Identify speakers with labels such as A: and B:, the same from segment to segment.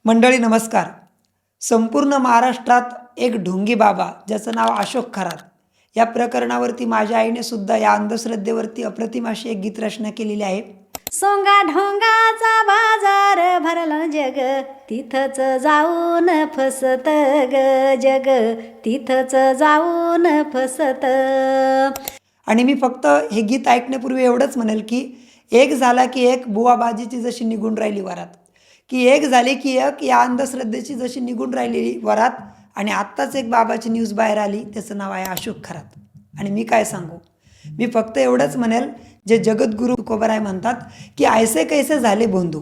A: मंडळी नमस्कार. संपूर्ण महाराष्ट्रात एक ढोंगी बाबा ज्याचं नाव अशोक खरात या प्रकरणावरती माझ्या आईने सुद्धा या अंधश्रद्धेवरती अप्रतिम अशी एक गीतरचना केलेली आहे.
B: सोंगा ढोंगाचा बाजार भरलं जग, तिथंच जाऊन फसत ग जग, तिथंच जाऊन फसत.
A: आणि मी फक्त हे गीत ऐकण्यापूर्वी एवढंच म्हणेल की एक झाला की एक बुवाबाजीची जशी निघून राहिली वरात, की एक झाली की एक या अंधश्रद्धेची जशी निघून राहिलेली वरात. आणि आत्ताच एक बाबाची न्यूज बाहेर आली, त्याचं नाव आहे अशोक खरात. आणि मी काय सांगू, मी फक्त एवढंच म्हणेल, जे जगद्गुरु तुकोबराय म्हणतात की ऐसे कैसे झाले बोंधू,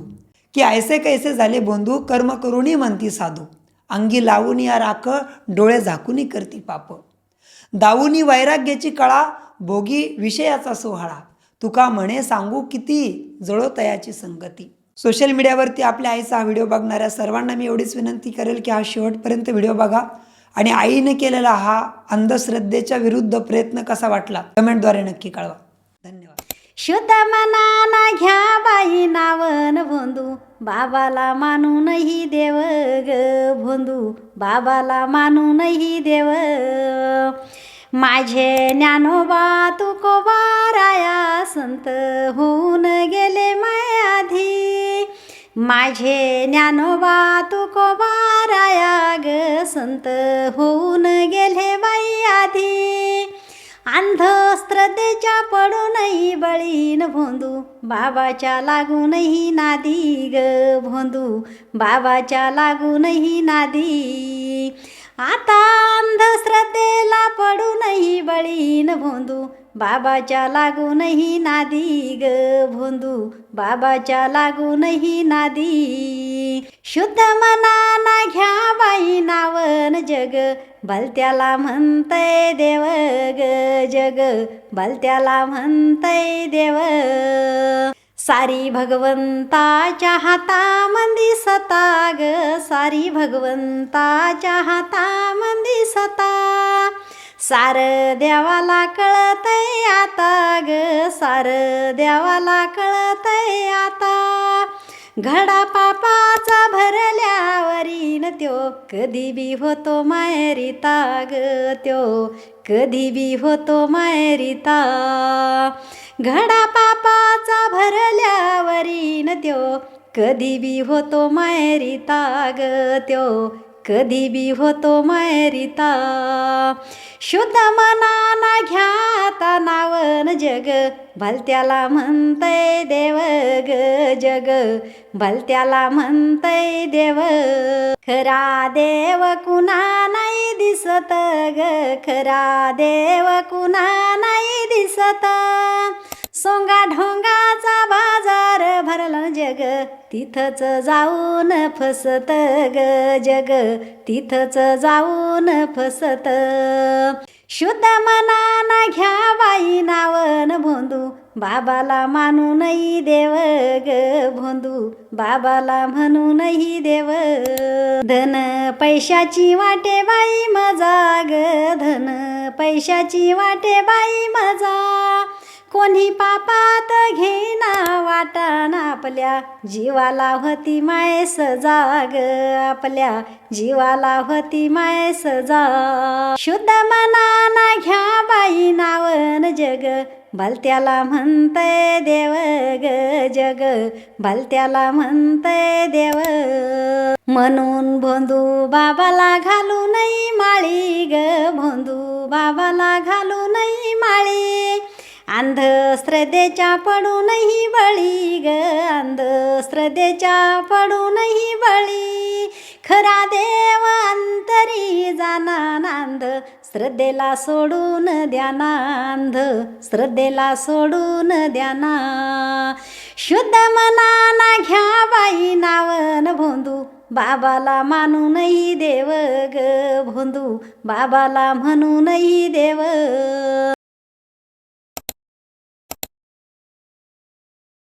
A: की ऐसे कैसे झाले बोंधू, कर्म करुणी म्हणती साधू, अंगी लावून या राख, डोळे झाकूनी करती पाप, दावूनी वैराग्याची कळा, भोगी विषयाचा सोहळा, तुका म्हणे सांगू किती, जळो तयाची संगती. सोशल मीडियावरती आपल्या आईचा हा व्हिडिओ बघणाऱ्या सर्वांना मी एवढीच विनंती करेल की हा शेवटपर्यंत व्हिडिओ बघा आणि आईने केलेला हा अंधश्रद्धेच्या विरुद्ध प्रयत्न कसा वाटला कमेंटद्वारे नक्की कळवा. धन्यवाद.
B: शुद्ध मनाना घ्या बाई नावन भोंदू, बाबाला मानूनही देव ग भोंदू, बाबाला मानूनही देव. माझे ज्ञानोबा तुकोबाराया संत होऊन गेले मायाधी, माझे ज्ञानोबा तुकोबाराया ग संत होऊन गेले बाई आधी. अंधश्रद्धेच्या पडूनही बळीन भोंदू, बाबाच्या लागूनही नादी ग भोंदू, बाबाच्या लागूनही नादी. आता अंधश्रद्धेला पडूनही बळीन भोंदू, बाबाच्या लागूनही नादी ग भोंदू, बाबाच्या लागूनही नादी. शुद्ध मनाना घ्या बाई नावन जग, भलत्याला म्हणतय देव ग जग, भलत्याला म्हणतय देव. सारी भगवंताच्या हातामंदी सता ग, सारी भगवंताच्या हातामंदी सता. सार देवाला कळतय आता ग, सार देवाला कळतय आता. घडा पापाचा भरल्यावरीन त्यो कधी बी होतो मायरिता ग, त्यो कधी बी होतो मायरिता. घडा पापाचा भरल्यावरीन त्यो कधी बी होतो मायरिता ग, त्यो कधी बी होतो मायरिता. शुद्ध मनाना घ्या आता नावन जग, भलत्याला म्हणतय देव ग जग, भलत्याला म्हणतय देव. खरा देव कुणा नाही दिसत ग, खरा देव कुणा नाही दिसत. सोंगा ढोंगाचा बाजार भरलं जग, तिथंच जाऊन फसत ग जग, तिथंच जाऊन फसत. शुद्ध मनाना घ्या बाई नावन भोंदू, बाबाला मानूनही देव ग भोंदू, बाबाला म्हणूनही देव. धन पैशाची वाटे बाई मजा ग, धन पैशाची वाटे बाई मजा. कोणी पापात घेना वाटाना, आपल्या जीवाला होती माय सजा ग, आपल्या जीवाला होती माय सजा. शुद्ध मनाना घ्या बाई नावन जग, भलत्याला म्हणतय देव ग जग, भलत्याला म्हणतय देव. म्हणून भोंदू बाबाला घालू नाही माळी ग, भोंदू बाबाला घालू नाही माळी. अंधश्रद्धेच्या पडूनही बळी ग, अंधश्रद्धेच्या पडूनही बळी. खरा देव अंतरी जाना, अंध श्रद्धेला सोडून द्याना, अंध श्रद्धेला सोडून द्याना. शुद्ध मनाना घ्या बाई नावन भोंदू, बाबाला मानूनही देव ग भोंदू, बाबाला म्हणूनही देव.